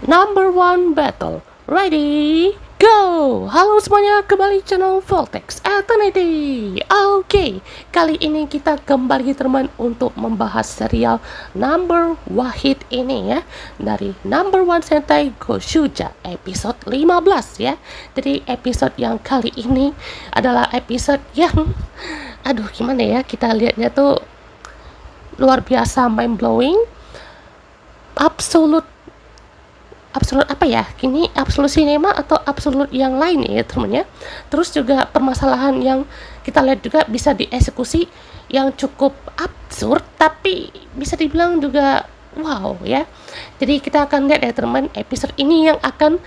Number one battle. Ready? Go! Halo semuanya, kembali channel Voltex Eternity. Oke, kali ini kita kembali teman untuk membahas serial Number Wahid ini ya, dari Number One Sentai Goshuja episode 15 ya. Jadi episode yang kali ini adalah episode yang gimana ya, kita lihatnya tuh luar biasa, mind blowing, absolut apa ya, kini absolut cinema atau absolut yang lain ya teman ya. Terus juga permasalahan yang kita lihat juga bisa dieksekusi yang cukup absurd tapi bisa dibilang juga wow ya. Jadi kita akan lihat ya teman, episode ini yang akan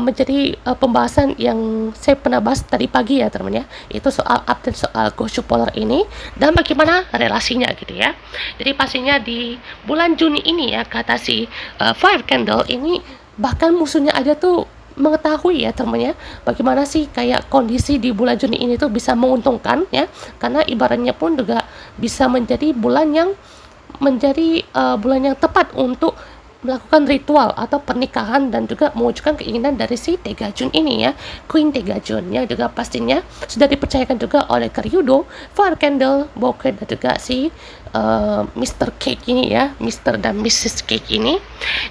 menjadi pembahasan yang saya pernah bahas tadi pagi ya teman ya, itu soal update soal Goshu Polar ini dan bagaimana relasinya gitu ya. Jadi pastinya di bulan Juni ini ya, kata si Fire Candle ini bahkan musuhnya aja tuh mengetahui ya temannya bagaimana sih kayak kondisi di bulan Juni ini tuh bisa menguntungkan ya, karena ibaratnya pun juga bisa menjadi bulan yang bulan yang tepat untuk melakukan ritual atau pernikahan dan juga mewujudkan keinginan dari si Tegajun ini ya, Queen Tegajun yang juga pastinya sudah dipercayakan juga oleh Karyudo, Fire Candle, Bouquet dan juga si Mr. Cake ini ya, Mr. dan Mrs. Cake ini.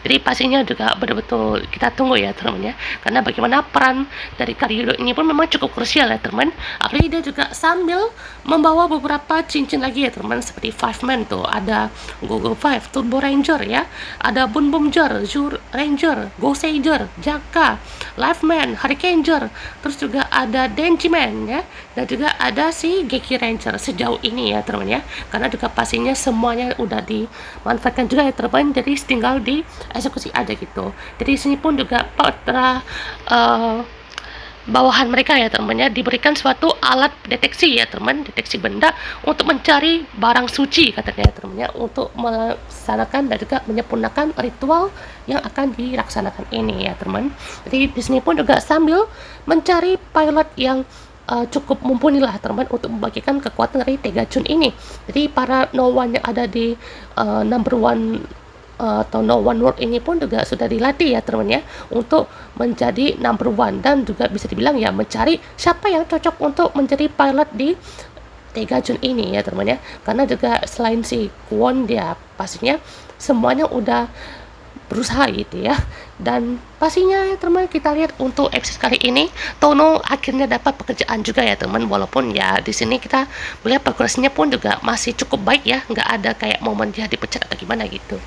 Jadi pastinya juga betul-betul kita tunggu ya teman ya, karena bagaimana peran dari Karyudo ini pun memang cukup krusial ya teman. Apalagi dia juga sambil membawa beberapa cincin lagi ya teman, seperti Five Man tuh, ada Google Five, Turbo Ranger ya, ada Bun Bumjer, Zur Ranger, Goseiger, Jaka, Life Man, Hurricaneger, terus juga ada Denji Man ya, dan juga ada si Geki Ranger sejauh ini ya teman ya, karena juga pastinya semuanya udah dimanfaatkan juga ya teman, jadi tinggal di eksekusi aja gitu. Jadi sini pun juga pada bawahan mereka ya teman-teman, diberikan suatu alat deteksi ya teman, deteksi benda untuk mencari barang suci katanya ya teman ya, untuk melaksanakan dan juga menyempurnakan ritual yang akan dilaksanakan ini ya teman. Jadi di sini pun juga sambil mencari pilot yang cukup mumpuni lah teman untuk membagikan kekuatan dari Tegajun ini. Jadi para no one yang ada di number one atau no one world ini pun juga sudah dilatih ya teman ya, untuk menjadi number one dan juga bisa dibilang ya mencari siapa yang cocok untuk menjadi pilot di Tegajun ini ya teman ya, karena juga selain si Kwon dia pastinya semuanya udah berusaha gitu ya. Dan pastinya ya teman, kita lihat untuk episode kali ini Tono akhirnya dapat pekerjaan juga ya teman, walaupun ya di sini kita melihat progresnya pun juga masih cukup baik ya, nggak ada kayak momen dia dipecat atau gimana gitu.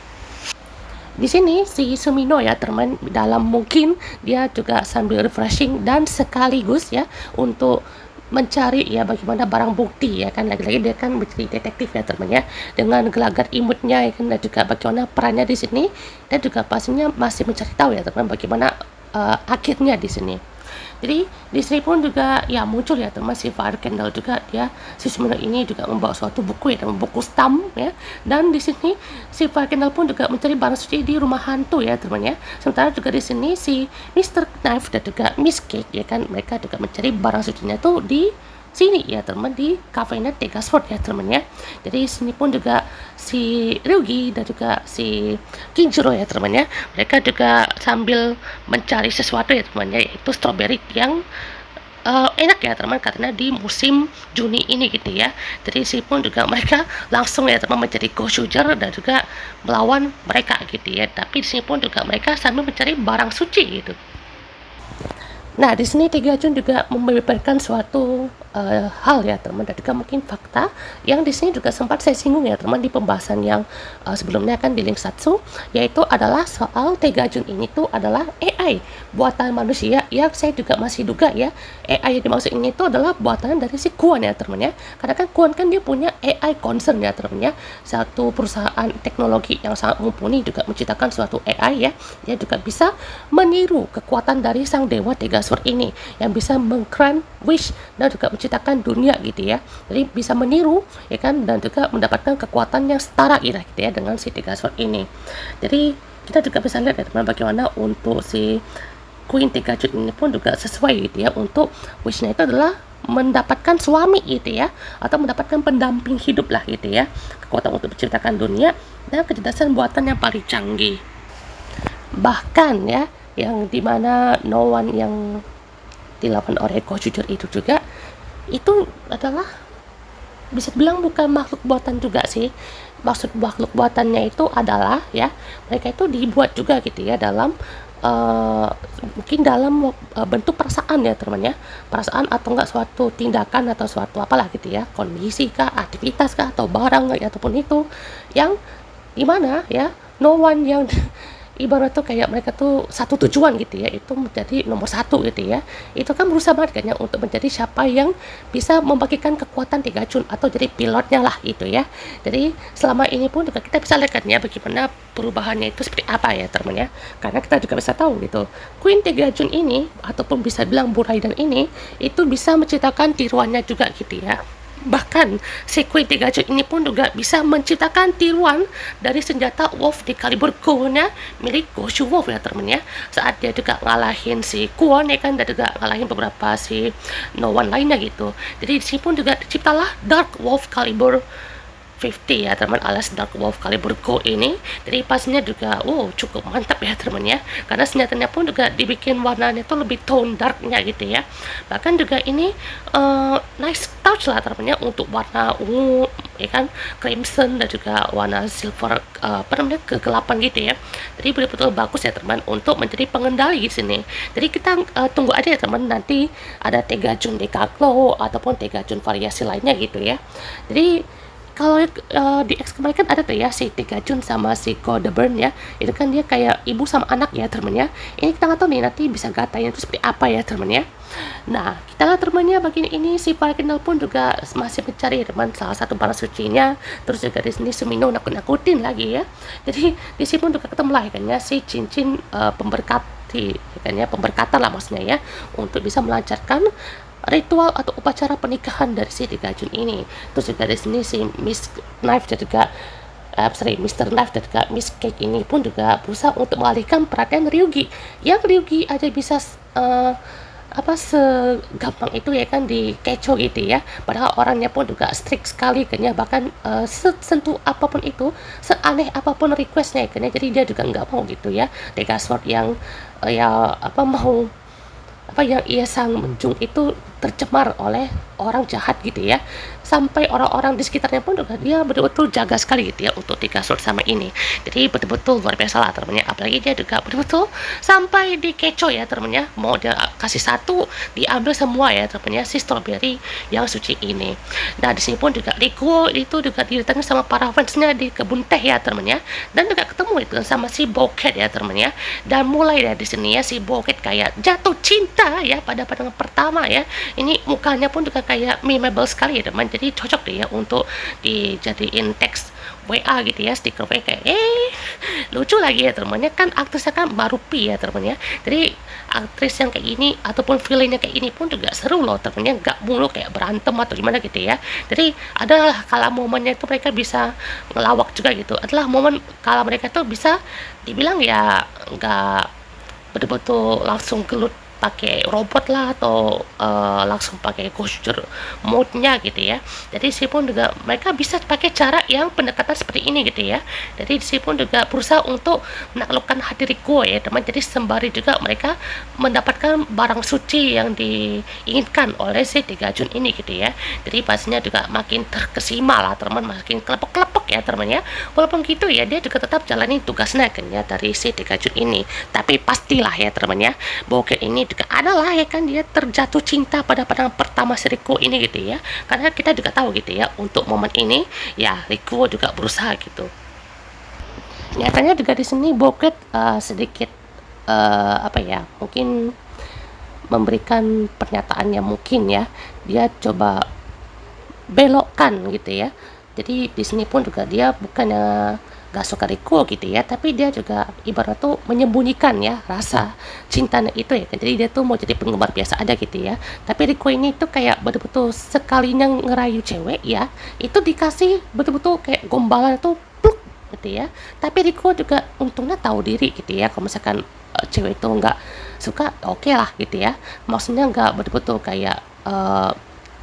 Di sini si Sumino ya teman, dalam mungkin dia juga sambil refreshing dan sekaligus ya untuk mencari ya bagaimana barang bukti ya kan, lagi-lagi dia kan menjadi detektif ya teman ya, dengan gelagat imutnya ya kan, dan juga bagaimana perannya di sini, dan juga pastinya masih mencari tahu ya teman bagaimana akhirnya di sini. Jadi di sini pun juga ya muncul ya teman si Fire Candle juga, dia si Sumino ini juga membawa suatu buku ya teman, buku stam ya, dan di sini si Fire Candle pun juga mencari barang suci di rumah hantu ya teman ya. Sementara juga di sini si Mr. Knife dan juga Miss Cake ya kan, mereka juga mencari barang sucinya tuh di sini ya teman, di kafenya Tegasford ya teman ya. Jadi sini pun juga si Ryugi dan juga si Kinjiro ya teman ya, mereka juga sambil mencari sesuatu ya teman ya, yaitu strawberry yang enak ya teman, karena di musim Juni ini gitu ya. Jadi sini pun juga mereka langsung ya teman menjadi Goshuger dan juga melawan mereka gitu ya, tapi di sini pun juga mereka sambil mencari barang suci gitu. Nah, di sini Tegajun juga membeberkan suatu hal ya teman, dan juga mungkin fakta yang di sini juga sempat saya singgung ya teman di pembahasan yang sebelumnya kan di link Satsu, yaitu adalah soal Tegajun ini tuh adalah AI buatan manusia yang saya juga masih duga ya, AI yang dimaksud ini tuh adalah buatan dari si Kwon ya teman ya, karena kan Kwon kan dia punya AI concern ya teman ya, satu perusahaan teknologi yang sangat mumpuni, juga menciptakan suatu AI ya, dia juga bisa meniru kekuatan dari sang dewa Tegasur ini yang bisa menggrant wish dan juga menciptakan dunia gitu ya. Jadi bisa meniru ya kan, dan juga mendapatkan kekuatan yang setara gitu ya dengan si Tegasur ini. Jadi kita juga bisa lihat ya teman, bagaimana untuk si Queen Tegajun ini pun juga sesuai gitu ya, untuk wishnya itu adalah mendapatkan suami gitu ya, atau mendapatkan pendamping hidup lah gitu ya, kekuatan untuk menciptakan dunia dan kecerdasan buatan yang paling canggih. bahkan ya yang dimana no one yang dilakukan oleh Go Jujur itu juga itu adalah bisa dibilang bukan makhluk buatan juga sih. Maksud makhluk buatannya itu adalah ya mereka itu dibuat juga gitu ya dalam uh, mungkin dalam bentuk perasaan ya teman ya, perasaan atau enggak suatu tindakan atau suatu apalah gitu ya, kondisi kah, aktivitas kah, atau barang ataupun itu yang gimana ya no one yang ibarat tuh kayak mereka tuh satu tujuan gitu ya, itu menjadi nomor satu gitu ya, itu kan berusaha banget kan ya untuk menjadi siapa yang bisa membagikan kekuatan Tiga Jun atau jadi pilotnya lah itu ya. Jadi selama ini pun juga kita bisa lihat kan ya bagaimana perubahannya itu seperti apa ya teman ya, karena kita juga bisa tahu gitu Queen Tiga Jun ini ataupun bisa bilang Buraidan ini itu bisa menciptakan tiruannya juga gitu ya. Bahkan si Queen Tiga Jun ini pun juga bisa menciptakan tiruan dari senjata Wolf di kaliber Go-nya milik Goshu Wolf ya temen ya, saat dia juga ngalahin si Kwon ya kan, dan juga ngalahin beberapa si No One lainnya gitu. Jadi di sini pun juga diciptalah Dark Wolf kaliber 50 ya teman, alias Dark Wolf kaliber Go ini. Jadi pastinya juga cukup mantap ya teman ya, karena senjatanya pun juga dibikin warnanya tuh lebih tone darknya gitu ya. Bahkan juga ini nice touch lah teman ya untuk warna ungu ya kan, crimson, dan juga warna silver apa namanya kegelapan gitu ya. Jadi betul-betul bagus ya teman untuk menjadi pengendali di sini. Jadi kita tunggu aja ya teman, nanti ada Tiga Jun Decaglow ataupun Tiga Jun variasi lainnya gitu ya. Jadi kalau di X kemarin kan ada tuh ya si Tiga Jun sama si Go The Burn ya, itu kan dia kayak ibu sama anak ya temen ya. Ini kita nggak tahu nih nanti bisa gatanya itu seperti apa ya temen ya. Nah kita lihat temennya bagian ini si Parkinal pun juga masih mencari teman salah satu barang sucinya. Terus juga di sini Sumino nakut-nakutin lagi ya. Jadi di sini pun juga ketemu lah kan ya si cincin pemberkat ya kan ya, pemberkatan lah maksudnya ya, untuk bisa melancarkan ritual atau upacara pernikahan dari si Tiga Jun ini. Terus juga di sini si Miss Knife dan juga Mr. Knife dan juga Miss Cake ini pun juga berusaha untuk mengalihkan perhatian Ryugi, yang Ryugi aja bisa segampang itu ya kan dikecoh gitu ya, padahal orangnya pun juga strict sekali kan ya, bahkan sesentuh apapun itu, seaneh apapun requestnya kan ya, jadi dia juga nggak mau gitu ya Tiga Sword yang yang ia sang menjung itu tercemar oleh orang jahat gitu ya, sampai orang-orang di sekitarnya pun juga dia betul-betul jaga sekali gitu ya untuk Tiga Sword sama ini. Jadi betul-betul luar biasa lah temennya, apalagi dia juga betul-betul sampai dikecoh ya temennya, mau dia kasih satu diambil semua ya temennya si strawberry yang suci ini. Nah di sini pun juga Rikuo itu juga didatangi sama para fansnya di kebun teh ya temennya, dan juga ketemu itu sama si Boket ya temennya, dan mulai dari sini ya si Boket kayak jatuh cinta ya pada pandangan pertama ya. Ini mukanya pun juga kayak memeable sekali ya teman, jadi cocok deh ya untuk dijadiin teks WA gitu ya, stiker WA kayak lucu lagi ya temannya, kan aktrisnya kan Marupi ya temannya. Jadi aktris yang kayak gini ataupun villainnya kayak ini pun juga seru loh temannya, nggak mulu kayak berantem atau gimana gitu ya. Jadi ada kala momennya itu mereka bisa ngelawak juga gitu, adalah momen kala mereka tuh bisa dibilang ya nggak betul-betul langsung gelut pakai robot lah atau langsung pakai gesture mode-nya gitu ya. Jadi sih pun juga mereka bisa pakai cara yang pendekatan seperti ini gitu ya. Jadi sih pun juga berusaha untuk menaklukkan hati Rikuo ya teman. Jadi sembari juga mereka mendapatkan barang suci yang diinginkan oleh si Tiga Jun ini gitu ya. Jadi pastinya juga makin terkesima lah teman, makin kelepek-kelepek ya teman ya. Walaupun gitu ya dia juga tetap jalani tugasnya kan ya dari si Tiga Jun ini. Tapi pastilah ya teman ya, Boket ini juga adalah ya kan dia terjatuh cinta pada pandangan pertama si Rikuo ini gitu ya, karena kita juga tahu gitu ya untuk momen ini ya Rikuo juga berusaha gitu. Nyatanya juga di sini Boket sedikit mungkin memberikan pernyataan yang mungkin ya dia coba belokkan gitu ya. Jadi di sini pun juga dia bukannya gak suka Rikuo gitu ya, tapi dia juga ibarat tuh menyembunyikan ya rasa cintanya itu ya kan. Jadi dia tuh mau jadi penggemar biasa ada gitu ya, tapi Rikuo ini tuh kayak betul-betul sekalinya ngerayu cewek ya, itu dikasih betul-betul kayak gombalan tuh pluk gitu ya. Tapi Rikuo juga untungnya tahu diri gitu ya, kalau misalkan cewek itu nggak suka oke lah gitu ya, maksudnya nggak betul-betul kayak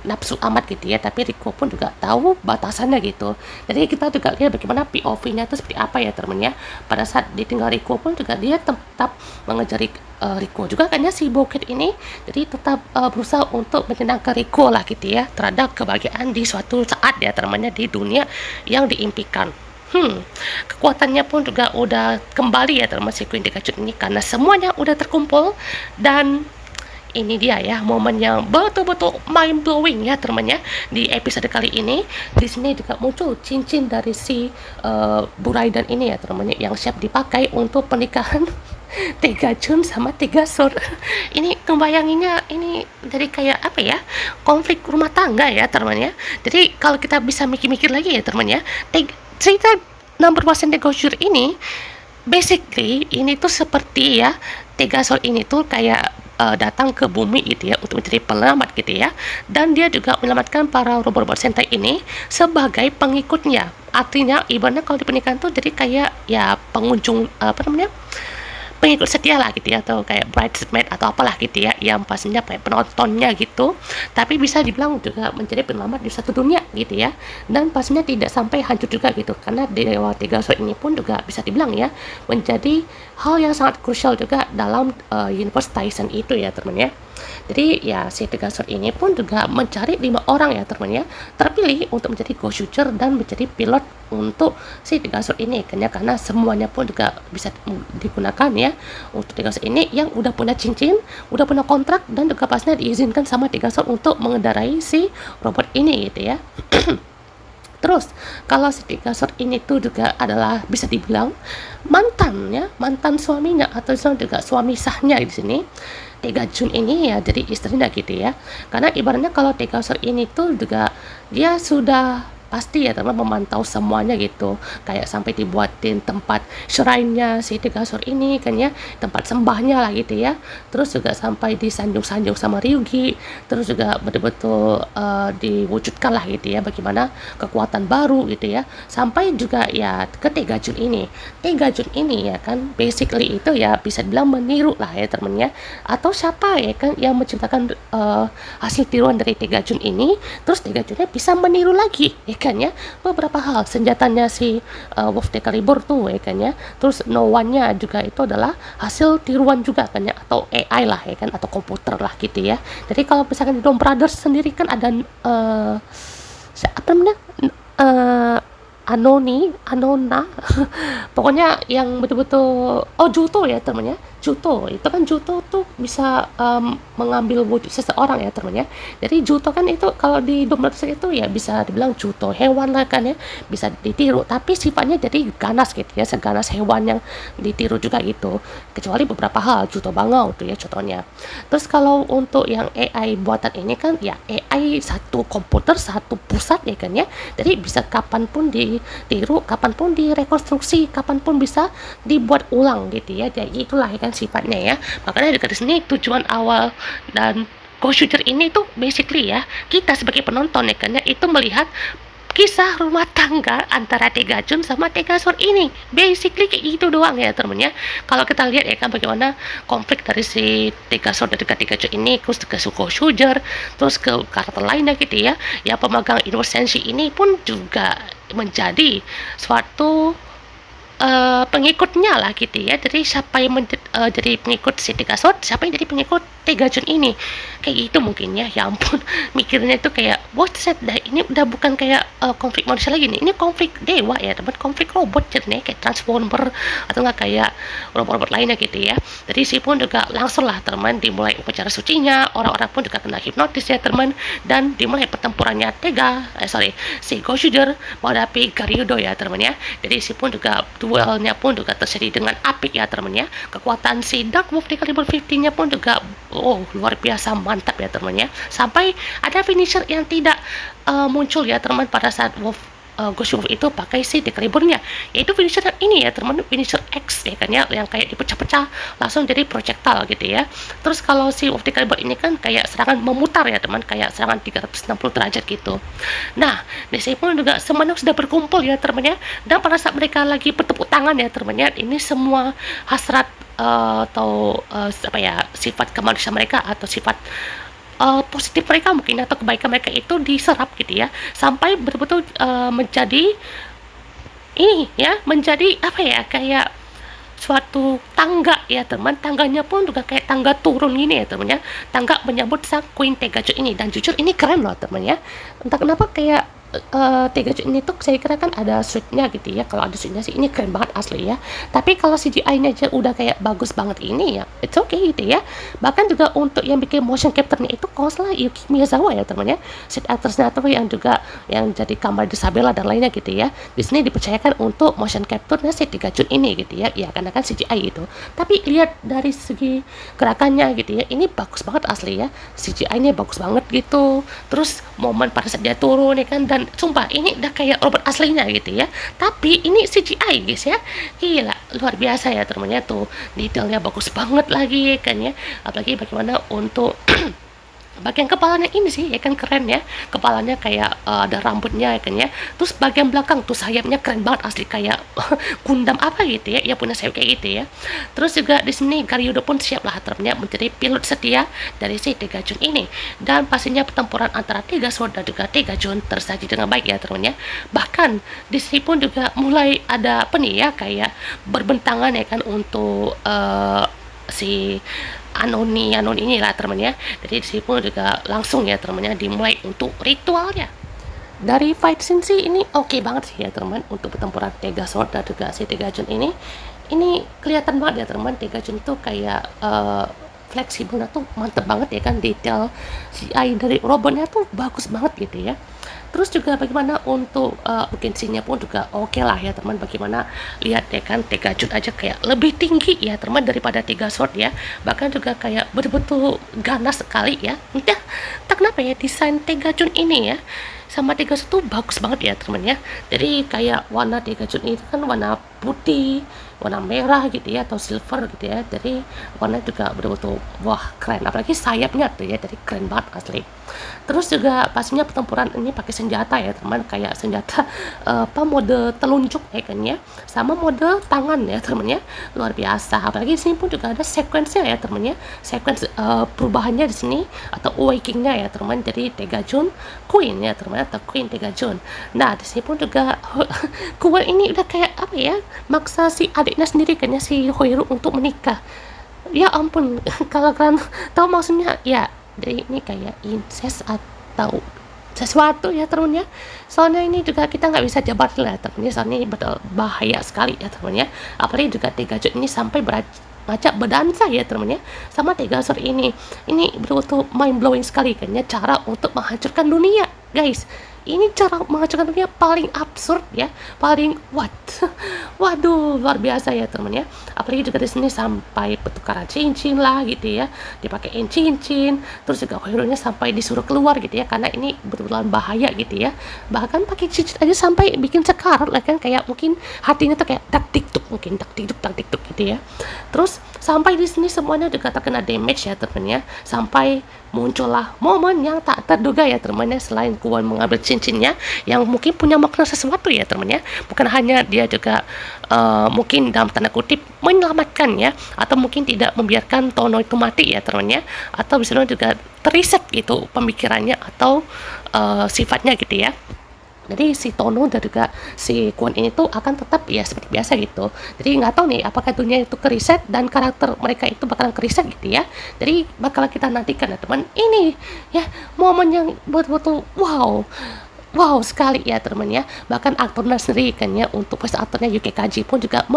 nafsu amat gitu ya, tapi Rico pun juga tahu batasannya gitu. Jadi kita juga lihat bagaimana POV-nya itu seperti apa ya teman ya. Pada saat ditinggal Rico pun juga dia tetap mengejar Rico juga kan ya si bokeh ini, jadi tetap berusaha untuk menyenangkan Rico lah gitu ya, terhadap kebahagiaan di suatu saat ya temannya di dunia yang diimpikan. Kekuatannya pun juga udah kembali ya teman si Queen Dekachun ini karena semuanya udah terkumpul. Dan ini dia ya momen yang betul-betul mind blowing ya teman-teman ya. Di episode kali ini di sini juga muncul cincin dari si Buraiden ini ya teman-teman yang siap dipakai untuk pernikahan Tegajun sama Tegasur. Ini kebayanginnya ini dari kayak apa ya, konflik rumah tangga ya teman-teman ya. Jadi kalau kita bisa mikir-mikir lagi ya teman-teman ya, cerita number one Tegashur ini basically ini tuh seperti ya Tegasur ini tuh kayak datang ke bumi gitu ya untuk menjadi penyelamat gitu ya, dan dia juga menyelamatkan para robot-robot Sentai ini sebagai pengikutnya. Artinya ibaratnya kalau di pernikahan tuh jadi kayak ya pengunjung pengikut setia lah gitu ya, atau kayak bridesmaid atau apalah gitu ya, yang pastinya kayak penontonnya gitu, tapi bisa dibilang juga menjadi penyelamat di satu dunia gitu ya, dan pastinya tidak sampai hancur juga gitu, karena Dewa Tegasur ini pun juga bisa dibilang ya menjadi hal yang sangat krusial juga dalam universe Tyson itu ya teman ya. Jadi ya si Tegasur ini pun juga mencari 5 orang ya teman ya, terpilih untuk menjadi Ghost User dan menjadi pilot untuk si Tegasur ini karena semuanya pun juga bisa digunakan ya untuk Tegasur ini yang udah punya cincin, udah punya kontrak, dan juga pastinya diizinkan sama Tegasur untuk mengendarai si robot ini gitu ya. Terus kalau si Tegasur ini tuh juga adalah bisa dibilang mantan suaminya atau juga suami sahnya di sini. Tegajun ini ya jadi istrinya gitu ya, karena ibaratnya kalau Tegasur ini tuh juga dia sudah pasti ya teman memantau semuanya gitu, kayak sampai dibuatin tempat shrine-nya si Tegasur ini kan ya, tempat sembahnya lah gitu ya, terus juga sampai disanjung-sanjung sama Ryugi, terus juga betul-betul diwujudkan lah gitu ya bagaimana kekuatan baru gitu ya, sampai juga ya ke Tegajun ini ya kan basically itu ya bisa dibilang meniru lah ya temen ya, atau siapa ya kan yang menciptakan hasil tiruan dari Tegajun ini, terus Tegajunnya bisa meniru lagi ya kan ya beberapa hal, senjatanya si Wolf Decalibur tuh ya kan ya, terus No One-nya juga itu adalah hasil tiruan juga kan ya, atau AI lah ya kan, atau komputer lah gitu ya. Jadi kalau misalkan di Dome Brothers sendiri kan ada apa namanya Anona pokoknya yang betul-betul Juto ya temennya. Juto itu kan Juto tuh bisa mengambil wujud seseorang ya temennya. Jadi Juto kan itu kalau di Dominatus itu ya bisa dibilang Juto hewan lah kan ya, bisa ditiru tapi sifatnya jadi ganas gitu ya, seganas hewan yang ditiru juga gitu, kecuali beberapa hal Juto Bangau tuh ya contohnya. Terus kalau untuk yang AI buatan ini kan ya AI satu komputer satu pusat ya kan ya, jadi bisa kapanpun ditiru, kapanpun direkonstruksi, kapanpun bisa dibuat ulang gitu ya. Jadi itulah ya kan sifatnya ya. Makanya di sini tujuan awal dan Ghost Shooter ini tuh basically ya kita sebagai penonton ya kan ya, itu melihat kisah rumah tangga antara Tegajun sama Tegasur ini, basically kayak gitu doang ya temennya. Kalau kita lihat ya kan bagaimana konflik dari si Tegasur dan Tegajun ini, terus ke Ghost Shooter, terus ke karakter lainnya gitu ya, ya pemegang Innocency ini pun juga menjadi suatu pengikutnya lah gitu ya. Jadi siapa yang jadi pengikut si Tegasur, siapa yang jadi pengikut Tegajun ini, kayak gitu mungkin ya. Ya ampun, mikirnya itu kayak set dah, ini udah bukan kayak konflik manusia lagi nih, ini konflik dewa ya teman, konflik robot jadinya kayak Transformer atau enggak kayak robot-robot lainnya gitu ya. Jadi si pun juga langsung lah teman dimulai upacara sucinya, orang-orang pun juga kena hipnotis ya teman, dan dimulai pertempurannya si Ghost Shooter menghadapi Garyudo ya teman ya. Jadi si pun juga duelnya pun juga terjadi dengan apik ya teman ya. Kekuatan si Dark Wolf di kaliber 50-nya pun juga luar biasa mantap ya teman ya. Sampai ada finisher yang tidak muncul ya teman pada saat Ghost Wolf itu pakai si Decaliburnya, yaitu finisher yang ini ya teman, finisher X ya kan ya, yang kayak dipecah-pecah langsung jadi projectile gitu ya. Terus kalau si Wolf Decalibur ini kan kayak serangan memutar ya teman, kayak serangan 360 derajat gitu. Nah di sini pun juga semuanya sudah berkumpul ya teman ya, dan pada saat mereka lagi bertepuk tangan ya teman ya, ini semua hasrat atau apa ya, sifat kemanusiaan mereka atau sifat positif mereka mungkin atau kebaikan mereka itu diserap gitu ya, sampai betul-betul menjadi ini ya, menjadi apa ya, kayak suatu tangga ya teman, tangganya pun juga kayak tangga turun gini ya teman ya, tangga menyambut sang Queen Tegajut ini. Dan jujur ini keren loh teman ya, entah kenapa kayak Tegajut ini tuh saya kira kan ada suitnya gitu ya, kalau ada suitnya sih ini keren banget asli ya. Tapi kalau CGI-nya aja udah kayak bagus banget ini ya, it's okay gitu ya. Bahkan juga untuk yang bikin motion capture-nya itu kalau salah Yuki Miyazawa ya teman ya, set actress-nya tuh yang juga yang jadi Kamar Isabella dan lainnya gitu ya, di sini dipercayakan untuk motion capture-nya si Tegajut ini gitu ya, ya karena kan CGI itu. Tapi lihat dari segi gerakannya gitu ya, ini bagus banget asli ya, CGI-nya bagus banget gitu. Terus momen pada saat dia turun ya kan, dan sumpah ini udah kayak robot aslinya gitu ya, tapi ini CGI guys ya, gila luar biasa ya temennya tuh, detailnya bagus banget lagi kan ya. Apalagi bagaimana untuk bagian kepalanya ini sih ya kan keren ya, kepalanya kayak ada rambutnya ya kan ya, terus bagian belakang tuh sayapnya keren banget asli, kayak Gundam apa gitu ya, ya punya sayap kayak gitu ya. Terus juga di sini Garyudo pun siap lah ternyata menjadi pilot setia dari si Tegajun ini, dan pastinya pertempuran antara Tiga Sword dan juga Tegajun tersaji dengan baik ya teman ya. Bahkan di sini pun juga mulai ada apa nih ya, kayak berbentangan ya kan untuk si Anoni ini lah temennya. Jadi di sini pun juga langsung ya temennya dimulai untuk ritualnya. Dari fight scene sih ini oke banget sih ya teman, untuk pertempuran Tiga Sword dan juga si Tegajun ini kelihatan banget ya teman, Tegajun tuh kayak fleksibelnya tuh mantep banget ya kan, detail CGI dari robotnya tuh bagus banget gitu ya. Terus juga bagaimana untuk mungkin scene-nya pun juga oke lah ya teman, bagaimana lihat ya kan Tegajun aja kayak lebih tinggi ya teman daripada Tiga Sword ya, bahkan juga kayak betul-betul ganas sekali ya. Entah kenapa ya desain Tegajun ini ya sama Tegajun tuh bagus banget ya teman ya. Jadi kayak warna Tegajun itu kan warna putih, warna merah gitu ya, atau silver gitu ya, jadi warna juga betul-betul wah keren, apalagi sayapnya tuh ya, jadi keren banget asli. Terus juga pastinya pertempuran ini pakai senjata ya teman, kayak senjata apa mode telunjuk ya kan ya, sama mode tangan ya teman ya, luar biasa. Apalagi di sini pun juga ada sequence ya teman ya, sequence perubahannya di sini atau awakening-nya ya teman, jadi Tegajun Queen ya teman, atau Queen Tegajun. Nah di sini pun juga Queen ini udah kayak apa ya, maksa si adiknya sendiri kan ya, si Hoiru untuk menikah. Ya ampun, kalau kalian tahu maksudnya ya, jadi ini kayak incest atau sesuatu ya teman ya. Soalnya ini juga kita nggak bisa jabat lah teman ya, soalnya ini betul bahaya sekali ya teman ya. Apalagi juga Tegajut ini sampai ngajak berdansa ya teman ya sama Tegasur ini betul-betul mind blowing sekali kan ya, cara untuk menghancurkan dunia guys. Ini cara menghancurkan dunia paling absurd ya, paling what waduh luar biasa ya teman ya. Apalagi juga di sini sampai pertukaran cincin lah gitu ya, dipakein cincin, terus juga hero-nya sampai disuruh keluar gitu ya, karena ini betul-betul bahaya gitu ya. Bahkan pakai cincin aja sampai bikin sekarat lah kan, kayak mungkin hatinya tuh kayak tak tiktuk, mungkin tak tiktuk gitu ya. Terus sampai di sini semuanya juga terkena damage ya teman ya, sampai muncullah momen yang tak terduga ya teman ya, selain Kuan mengambil cincinnya yang mungkin punya makna sesuatu ya teman ya, bukan hanya dia juga mungkin dalam tanda kutip menyelamatkan ya, atau mungkin tidak membiarkan Tono itu mati ya teman ya, atau bisa juga teriset gitu pemikirannya atau sifatnya gitu ya. Jadi si Tono dan juga si Kwon ini tuh akan tetap ya seperti biasa gitu. Jadi nggak tahu nih apakah dunia itu keriset dan karakter mereka itu bakalan keriset gitu ya. Jadi bakalan kita nantikan ya teman. Ini ya momen yang betul-betul wow sekali ya teman ya. Bahkan aktornya sendiri kan ya, untuk voice aktornya Yuki Kaji pun juga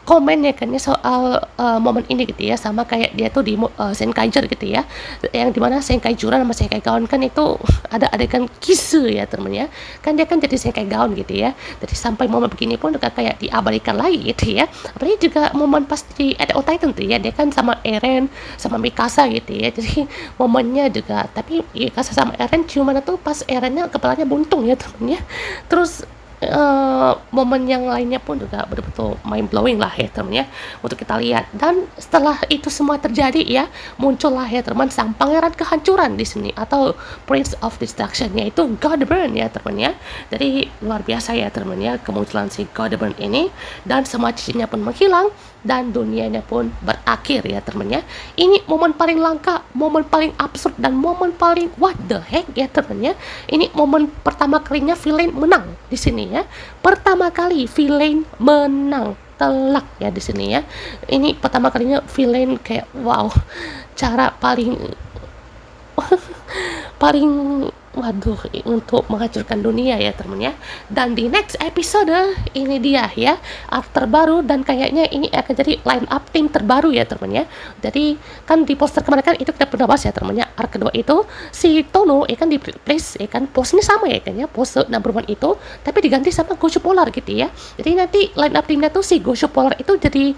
komen ya kan ya soal momen ini gitu ya, sama kayak dia tuh di Senkaiger gitu ya, yang dimana Senkaijuran sama Senkaigaon kan itu ada adegan kisu ya temen ya, kan dia kan jadi Senkaigaon gitu ya, jadi sampai momen begini pun juga kayak diabadikan lagi gitu ya. Apalagi juga momen pas di Attack on Titan tuh ya, dia kan sama Eren sama Mikasa gitu ya, jadi momennya juga, tapi Mikasa sama Eren cuman tuh pas Erennya kepalanya buntung ya temen ya. Terus momen yang lainnya pun juga betul-betul mind blowing lah ya teman ya untuk kita lihat. Dan setelah itu semua terjadi ya, muncullah ya teman sang pangeran kehancuran di sini atau Prince of Destruction, yaitu Godburn ya teman ya. Jadi luar biasa ya teman ya kemunculan si Godburn ini, dan semua cicinya pun menghilang dan dunianya pun berakhir ya teman ya. Ini momen paling langka, momen paling absurd, dan momen paling what the heck ya teman ya. Ini momen pertama kalinya villain menang di sini ya. Pertama kali villain menang telak ya di sini ya. Ini pertama kalinya villain kayak wow, cara paling paling waduh untuk menghancurkan dunia ya teman ya. Dan di next episode ini dia ya art terbaru, dan kayaknya ini akan jadi line up tim terbaru ya teman ya. Jadi kan di poster kemarin kan itu kita pernah bahas ya teman ya, art kedua itu si Tono kan di place kan pose-nya sama ya kan ya, pose number one itu tapi diganti sama Gosho Polar gitu ya. Jadi nanti line up timnya tuh si Gosho Polar itu jadi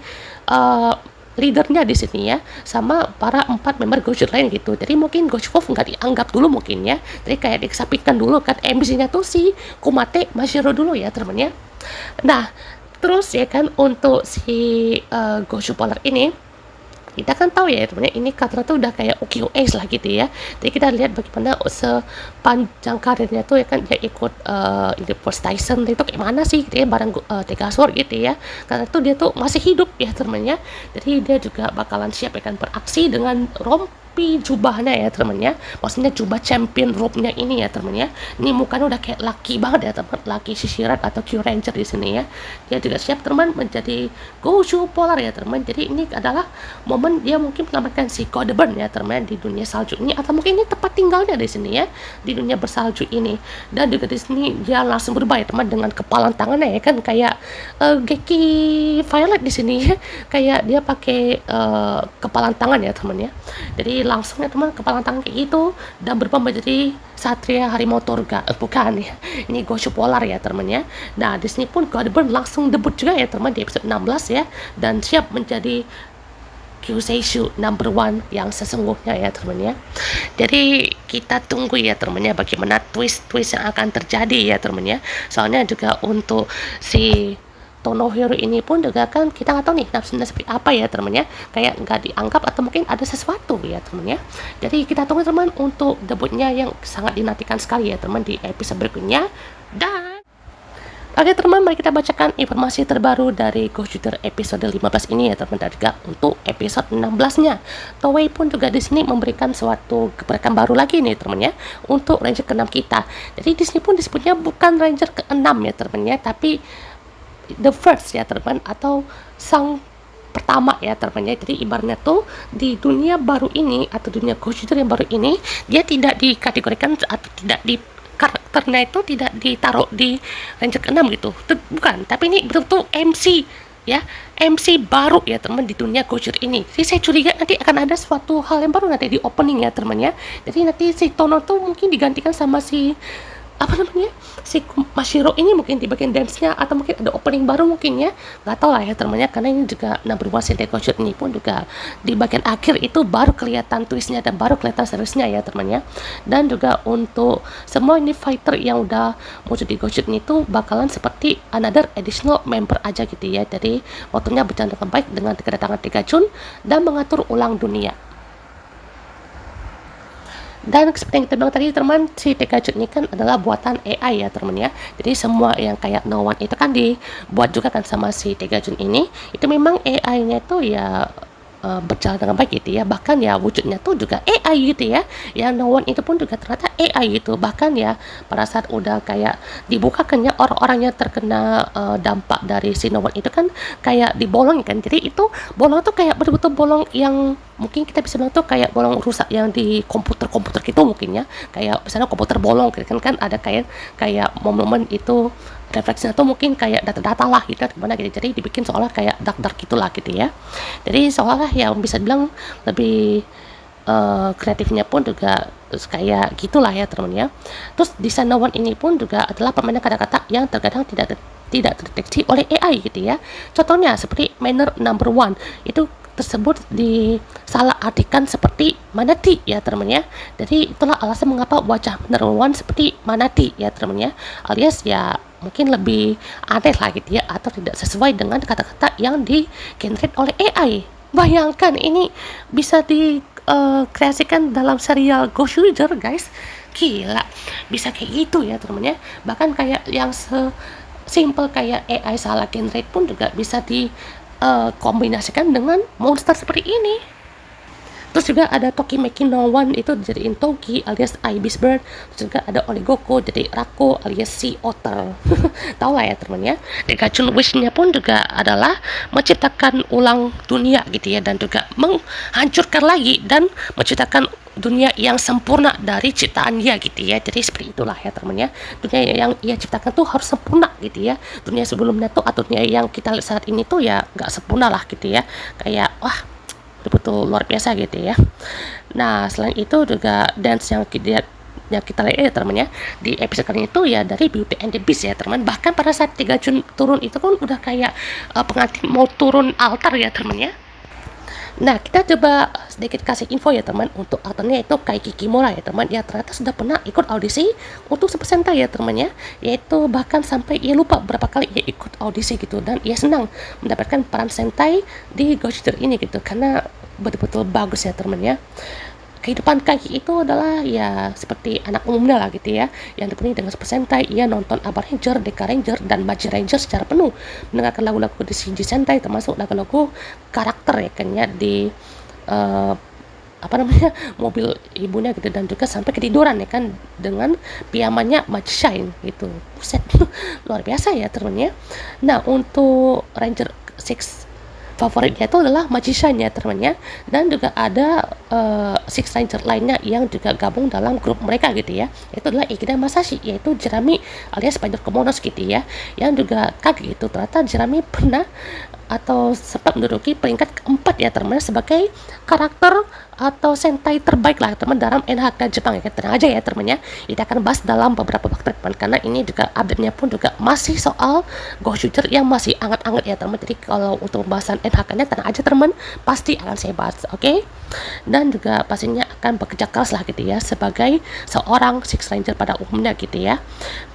leadernya di sini ya, sama para 4 member Gosho lain gitu. Jadi mungkin Gosho Wolf nggak dianggap dulu mungkin ya, jadi kayak dikesapikan dulu kan, MC-nya tuh si Kumate Mashiro dulu ya teman ya. Nah terus ya kan untuk si Gosho Polar ini kita kan tahu ya teman-teman, ini Katra tuh udah kayak OKOS lah gitu ya. Jadi kita lihat bagaimana sepanjang karirnya tuh ya kan dia ikut ini First Tyson itu kayak mana sih gitu ya, bareng Tegasor gitu ya. Karena tuh dia tuh masih hidup ya teman-teman ya. Jadi dia juga bakalan siap ya kan beraksi dengan rompi jubahnya ya teman-teman ya. Maksudnya jubah champion rope-nya ini ya teman-teman ya. Ini mukanya udah kayak laki banget ya teman, laki sisiran atau Q Ranger di sini ya. Dia juga siap teman menjadi Gosho Polar ya teman. Jadi ini adalah momen dia mungkin menyelamatkan si Godburn ya teman di dunia salju ini, atau mungkin ini tempat tinggalnya di sini ya, di dunia bersalju ini. Dan juga di sini dia langsung berubah ya teman dengan kepalan tangannya ya kan kayak Geki Violet di sini ya, kayak dia pakai kepalan tangan ya teman ya. Jadi langsung ya teman kepalan tangan kayak gitu dan berubah menjadi Satria Harimau Toga, bukan ya, ini Gosho Polar ya teman ya. Nah di sini pun Godburn langsung debut juga ya teman di episode 16 ya, dan siap menjadi Kyuseishu number one yang sesungguhnya ya teman ya. Jadi kita tunggu ya teman ya bagaimana twist-twist yang akan terjadi ya teman ya. Soalnya juga untuk si Tonohiro ini pun juga kan kita nggak tahu nih nafsunya seperti apa ya teman ya, kayak nggak dianggap atau mungkin ada sesuatu ya teman ya. Jadi kita tunggu teman untuk debutnya yang sangat dinantikan sekali ya teman di episode berikutnya. Dan oke teman, mari kita bacakan informasi terbaru dari Ghost Shooter episode 15 ini ya teman, dan juga untuk episode 16-nya. Toei pun juga di sini memberikan suatu gebrakan baru lagi nih teman ya untuk Ranger ke-6 kita. Jadi di sini pun disebutnya bukan Ranger ke-6 ya teman ya, tapi the first ya teman, atau sang pertama ya teman ya. Jadi ibaratnya tuh di dunia baru ini atau dunia Ghost Shooter yang baru ini, dia tidak dikategorikan atau tidak di karakternya itu tidak ditaruh di Ranger ke-6 gitu, bukan, tapi ini betul-betul MC ya, MC baru ya teman di dunia Ghost Shooter ini. Jadi saya curiga nanti akan ada suatu hal yang baru nanti di opening ya teman ya. Jadi nanti si Tono tuh mungkin digantikan sama si apa namanya, si Mashiro ini mungkin di bagian dance-nya, atau mungkin ada opening baru mungkin ya, nggak tahu lah ya teman-teman, karena ini juga number one Ghost Shooter ini pun juga di bagian akhir itu baru kelihatan twistnya dan baru kelihatan seriusnya ya teman ya. Dan juga untuk semua ini fighter yang udah muncul di Ghost Shooter itu bakalan seperti another additional member aja gitu ya. Jadi waktunya berjalan dengan baik dengan kedatangan Tegajun dan mengatur ulang dunia. Dan seperti yang kita bilang tadi teman, si Tegajun ini kan adalah buatan AI ya teman ya. Jadi semua yang kayak No One itu kan dibuat juga kan sama si Tegajun ini. Itu memang AI-nya tuh ya berjalan dengan baik gitu ya. Bahkan ya wujudnya tuh juga AI gitu ya. Yang No One itu pun juga ternyata AI gitu. Bahkan ya pada saat udah kayak dibukakan ya orang-orang yang terkena dampak dari si No One itu kan kayak dibolong kan. Jadi itu bolong tuh kayak betul-betul bolong yang mungkin kita bisa bilang tuh kayak bolong rusak yang di komputer gitu mungkin ya. Kayak misalnya komputer bolong kan ada kayak momen-momen itu refleksinya tuh mungkin kayak data-data lah gitu gimana gitu. Jadi dibikin seolah kayak dark gitulah gitu ya. Jadi seolah yang bisa bilang lebih kreatifnya pun juga kayak gitulah ya teman ya. Terus desain No One ini pun juga adalah permainan kata-kata yang terkadang tidak terdeteksi oleh AI gitu ya. Contohnya seperti manner number one itu tersebut disalah artikan seperti manati ya teman ya. Jadi itulah alasan mengapa wajah number one seperti manati ya teman ya, alias ya mungkin lebih aneh lah gitu ya, atau tidak sesuai dengan kata-kata yang di generate oleh AI. Bayangkan ini bisa di kreasikan dalam serial Ghost User guys, gila bisa kayak gitu ya teman-teman ya. Bahkan kayak yang simple kayak AI salah generate pun juga bisa di kombinasikan dengan monster seperti ini. Terus juga ada Tokimeki no One itu dijadiin Toki alias Ibis Bird. Terus juga ada Oligoko jadi Rako alias Sea Otter. Tahu lah ya teman ya. Gachun Wish-nya pun juga adalah menciptakan ulang dunia gitu ya, dan juga menghancurkan lagi dan menciptakan dunia yang sempurna dari ciptaan dia gitu ya. Jadi seperti itulah ya teman ya. Dunia yang ia ciptakan tuh harus sempurna gitu ya. Dunia sebelumnya tuh atau dunia yang kita lihat saat ini tuh ya nggak sempurna lah gitu ya. Kayak wah betul-betul luar biasa gitu ya. Nah selain itu juga dance yang kita lihat ya teman ya di episode kali itu ya dari Beauty and the Beast ya teman. Bahkan pada saat Gachun turun itu kan udah kayak pengantin mau turun altar ya teman ya. Nah kita coba sedikit kasih info ya teman untuk aktornya itu Kaiki Kimura ya teman ya, ternyata sudah pernah ikut audisi untuk Super Sentai ya teman ya, yaitu bahkan sampai ia lupa berapa kali ia ikut audisi gitu, dan ia senang mendapatkan peran Sentai di Ghost Rider ini gitu karena betul-betul bagus ya teman ya. Kehidupan Kaiki itu adalah ya seperti anak umumnya lah gitu ya, yang dipenuhi dengan Super Sentai. Ia nonton Aba Ranger, Deka Ranger, dan Maji Ranger secara penuh, mendengarkan lagu-lagu di Shinji Sentai termasuk lagu-lagu karakter ya kan ya di mobil ibunya gitu, dan juga sampai ketiduran ya kan dengan piamannya Maji Shine gitu. Buset, luar biasa ya teman ya. Nah untuk Ranger 6 favoritnya itu adalah Magician ya teman-teman ya, dan juga ada Six Ranger lainnya yang juga gabung dalam grup mereka gitu ya, itu adalah Ikeda Masashi, yaitu Jeremy alias Spider Komonos gitu ya, yang juga kaget gitu ternyata Jeremy pernah atau sempat menduduki peringkat keempat ya teman sebagai karakter atau Sentai terbaik lah teman dalam NHK Jepang ya. Tenang aja ya teman ya, kita akan bahas dalam beberapa waktu teman, karena ini juga update-nya pun juga masih soal Ghost Shooter yang masih anget-anget ya teman. Jadi kalau untuk pembahasan NHK-nya tenang aja teman, pasti akan saya bahas, oke? Dan juga pastinya akan bekerja keras lah gitu ya sebagai seorang Six Ranger pada umumnya gitu ya.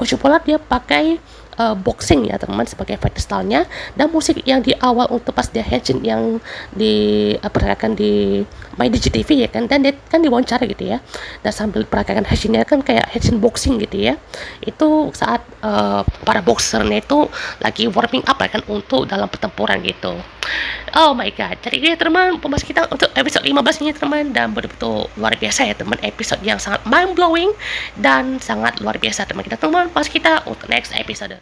Ghost Shooter dia pakai boxing ya teman sebagai fighting style-nya, dan musik yang di awal untuk pas dia henshin yang diperagakan di My DigiTV ya kan, dan dia kan diwawancara gitu ya, dan sambil peragakan henshinnya kan kayak henshin boxing gitu ya, itu saat para boxernya itu lagi warming up ya kan untuk dalam pertempuran gitu. Oh my god, jadi ini teman pembahas kita untuk episode 15 ini teman, dan betul-betul luar biasa ya teman, episode yang sangat mind blowing dan sangat luar biasa teman. Kita tunggu pas kita untuk next episode.